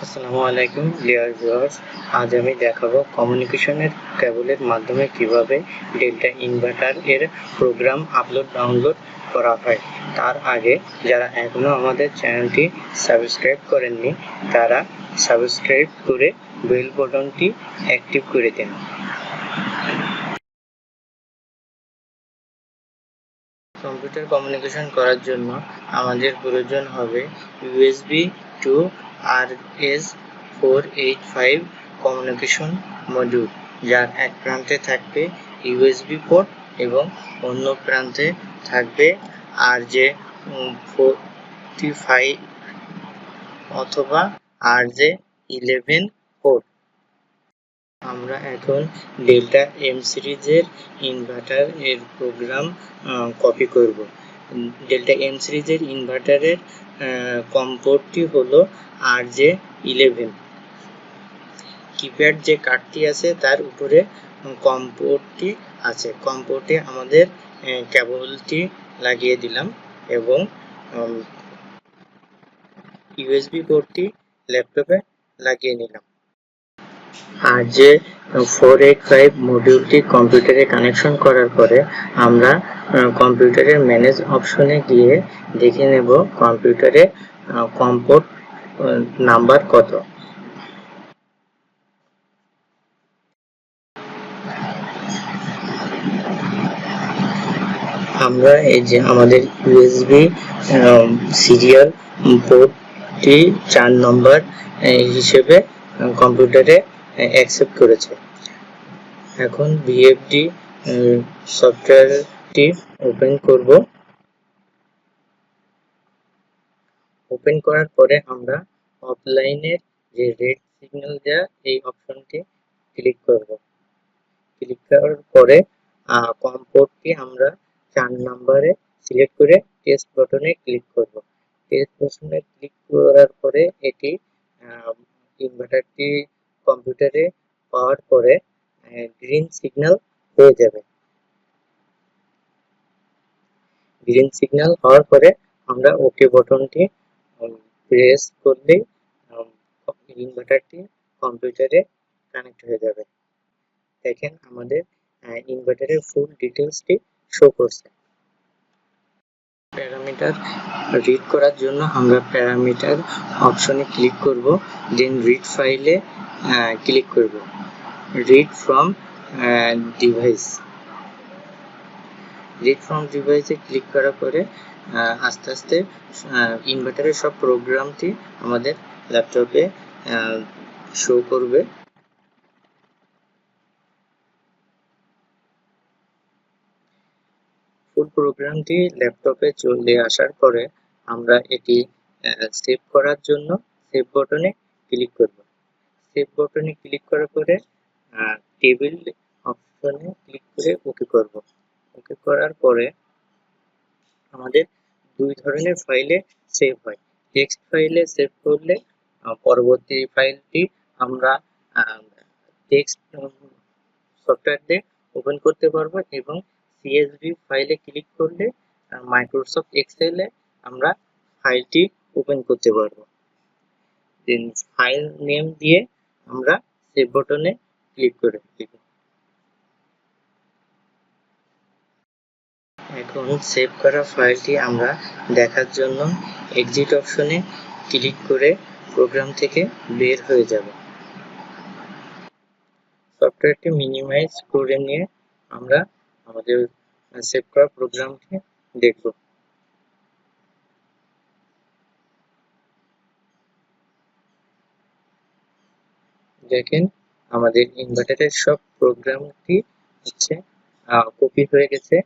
আসসালামু আলাইকুম dear viewers. আজ আমি দেখাবো কমিউনিকেশনের কেবলের মাধ্যমে কিভাবে ডেল্টা ইনভার্টার এর প্রোগ্রাম আপলোড ডাউনলোড করা হয়। তার আগে যারা এখনো আমাদের চ্যানেলটি সাবস্ক্রাইব করেননি তারা সাবস্ক্রাইব করে বেল বাটনটি অ্যাক্টিভ করে দিন। কম্পিউটার কমিউনিকেশন করার জন্য আমাদের প্রয়োজন হবে USB two RS485 communication module, যার এক প্রান্তে থাকবে ইউএসবি পোর্ট এবং অন্য প্রান্তে থাকবে RJ45 অথবা RJ11 পোর্ট। আমরা এখন ডেল্টা এম সিরিজের ইনভার্টার এর প্রোগ্রাম কপি করব। ডেল্টা এম সিরিজের ইনভার্টারের কম পোর্টটি হলো RJ11। কিপ্যাড যে কার্ডটি আছে তার উপরে কম পোর্টটি আছে। কম পোর্টে আমাদের কেবলটি লাগিয়ে দিলাম এবং ইউএসবি পোর্টটি ল্যাপটপে লাগিয়ে নিলাম। RJ485 মডিউলটি কম্পিউটারে কানেকশন করার পরে আমরা কম্পিউটারের ম্যানেজ অপশনে গিয়ে দেখে নেব কম্পিউটারে কম পোর্ট নাম্বার কত। আমরা এই যে আমাদের ইউএসবি সিরিয়াল পোর্টটি 4 নম্বর হিসেবে কম্পিউটারে অ্যাকসেপ্ট করেছে। এখন ভিএফডি সফটওয়্যারটি ওপেন করব। ওপেন করার পরে আমরা অফলাইনের যে রেড সিগন্যাল দেওয়া এই অপশনটি ক্লিক করব। ক্লিক করার পরে কম পোর্টটি আমরা 4 নম্বরে সিলেক্ট করে টেস্ট বাটনে ক্লিক করব। টেস্ট বাটনে ক্লিক করার পরে এটি ইনভার্টারটি কম্পিউটারে পাওয়ার পরে গ্রিন সিগন্যাল হয়ে যাবে। গ্রিন সিগন্যাল হওয়ার পরে আমরা ওকে বাটনটি প্রেস করলেই ইনভার্টারটি কম্পিউটারে কানেক্ট হয়ে যাবে। দেখেন আমাদের ইনভার্টারের ফুল ডিটেলসটি শো করছে। প্যারামিটার রিড করার জন্য আমরা প্যারামিটার অপশনে ক্লিক করব, দেন রিড ফাইলে ক্লিক করব। Read from device. Read from ডিভাইসে ক্লিক করার পরে আস্তে আস্তে ইনভার্টারের সব প্রোগ্রামটি আমাদের ল্যাপটপে শো করবে। ফুল প্রোগ্রামটি ল্যাপটপে চলে আসার পরে আমরা এটি সেভ করার জন্য সেভ বাটনে ক্লিক করব। সেভ বাটনে ক্লিক করার পরে টেবিল অপশনে ক্লিক করে ওকে করব। ওকে করার পরে আমাদের দুই ধরনের ফাইলে সেভ হয়। টেক্সট ফাইলে সেভ করলে পরবর্তী ফাইলটি আমরা টেক্সট সফটওয়্যার দিয়ে ওপেন করতে পারবো এবং সিএসভি ফাইলে ক্লিক করলে মাইক্রোসফট এক্সেলে আমরা ফাইলটি ওপেন করতে পারবো। দেন ফাইল নেম দিয়ে আমরা সেভ বাটনে ক্লিক করে দিব। এখন সেভ করা ফাইলটি আমরা দেখার জন্য এক্সিট অপশনে ক্লিক করে প্রোগ্রাম থেকে বের হয়ে যাব। সফটওয়্যারটি মিনিমাইজ করে নিয়ে আমরা আমাদের সেভ করা প্রোগ্রামটি দেখব। দেখেন আমাদের ইনভার্টারের সব প্রোগ্রামটি হচ্ছে কপি হয়ে গেছে।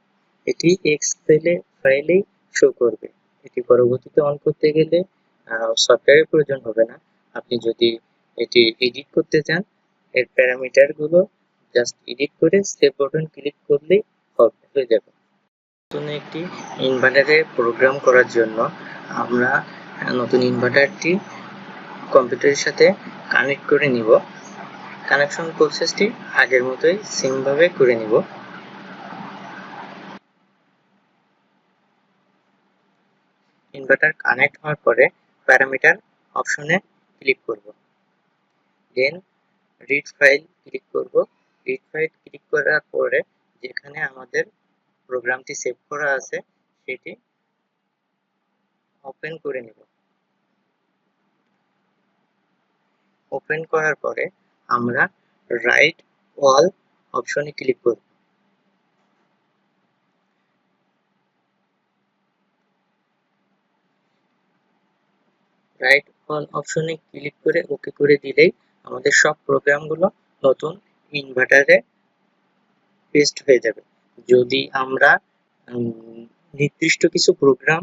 এটি এক্সেলে ফাইলেই শো করবে। এটি পরবর্তীতে অন করতে গেলে সফটওয়্যারের প্রয়োজন হবে না। আপনি যদি এটি এডিট করতে চান, এর প্যারামিটারগুলো জাস্ট এডিট করে সেভ বাটন ক্লিক করলেই হয়ে যাবে। নতুন একটি ইনভার্টারে প্রোগ্রাম করার জন্য আমরা নতুন ইনভার্টারটি কম্পিউটারের সাথে কানেক্ট করে নিব। কানেকশন প্রসেসটি আগের মতোই সেম ভাবে করে নিব। ইনভার্টার কানেক্ট হওয়ার পরে প্যারামিটার অপশনে ক্লিক করব। দেন রিড ফাইল ক্লিক করব। রিড ফাইল ক্লিক করার পরে যেখানে আমাদের প্রোগ্রামটি সেভ করা আছে সেটি ওপেন করে নেব। ওপেন করার পরে আমরা রাইট অল অপশনে ক্লিক করব। রাইট অল অপশনে ক্লিক করে ওকে করে দিলেই আমাদের সব প্রোগ্রামগুলো নতুন ইনভার্টারে পেস্ট হয়ে যাবে। যদি আমরা নির্দিষ্ট কিছু প্রোগ্রাম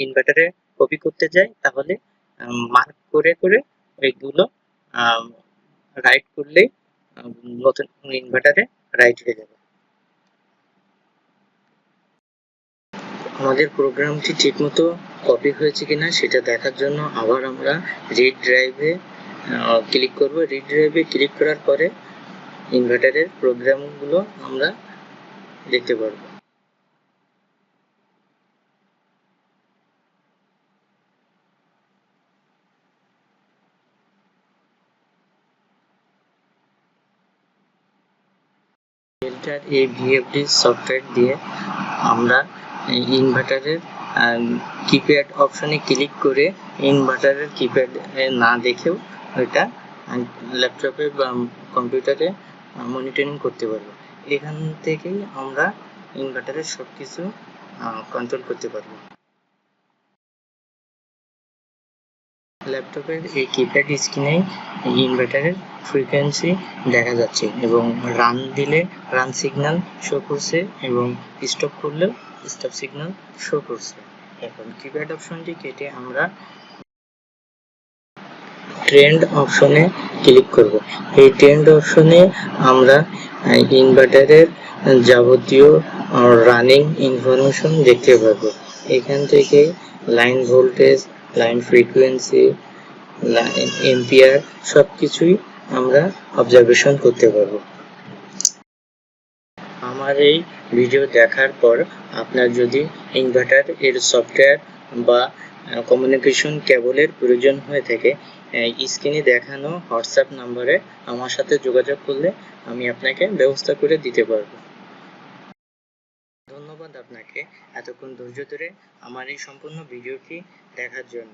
ইনভার্টারে কপি করতে যাই তাহলে মার্ক করে করে ওইগুলো রাইট করলেই নতুন ইনভার্টারে রাইট হয়ে যাবে। আমাদের প্রোগ্রামটি ঠিকমতো কপি হয়েছে কিনা সেটা দেখার জন্য আবার আমরা রিড ড্রাইভে ক্লিক করব। রিড ড্রাইভে ক্লিক করার পরে ইনভার্টারের প্রোগ্রামগুলো আমরা দেখতে পারবো। ফিল্টার এই ভিএফডি সফটওয়্যার দিয়ে আমরা ইনভার্টারের কিপ্যাড অপশনে ক্লিক করে ইনভার্টারের কিপ্যাড না দেখেও এটা ল্যাপটপে বা কম্পিউটারে মনিটরিং করতে পারবো। এখান থেকেই আমরা ইনভার্টারের সবকিছু কন্ট্রোল করতে পারবো। ল্যাপটপের এই কিপ্যাড স্ক্রিনে ইনভার্টারের ফ্রিকোয়েন্সি দেখা যাচ্ছে এবং রান দিলে রান সিগন্যাল শো করছে এবং স্টপ করলেও স্টপ সিগন্যাল শো করছে। এখন কিপ্যাড অপশনটি কেটে আমরা ট্রেন্ড অপশনে ক্লিক করব। এই ট্রেন্ড অপশনে আমরা ইনভার্টারের যাবতীয় রানিং ইনফরমেশন দেখতে পারবো। এখান থেকে line voltage, line frequency, ampere সবকিছুই আমরা অবজারভেশন করতে পারবো। আমার এই ভিডিও দেখার পর আপনার যদি ইনভার্টার এর সফটওয়্যার বা কমিউনিকেশন কেবলের প্রয়োজন হয়ে থাকে স্ক্রিনে দেখানো হোয়াটসঅ্যাপ নাম্বারে আমার সাথে যোগাযোগ করলে আমি আপনাকে ব্যবস্থা করে দিতে পারবো। ধন্যবাদ আপনাকে এতক্ষণ ধৈর্য ধরে আমার এই সম্পূর্ণ ভিডিওটি দেখার জন্য।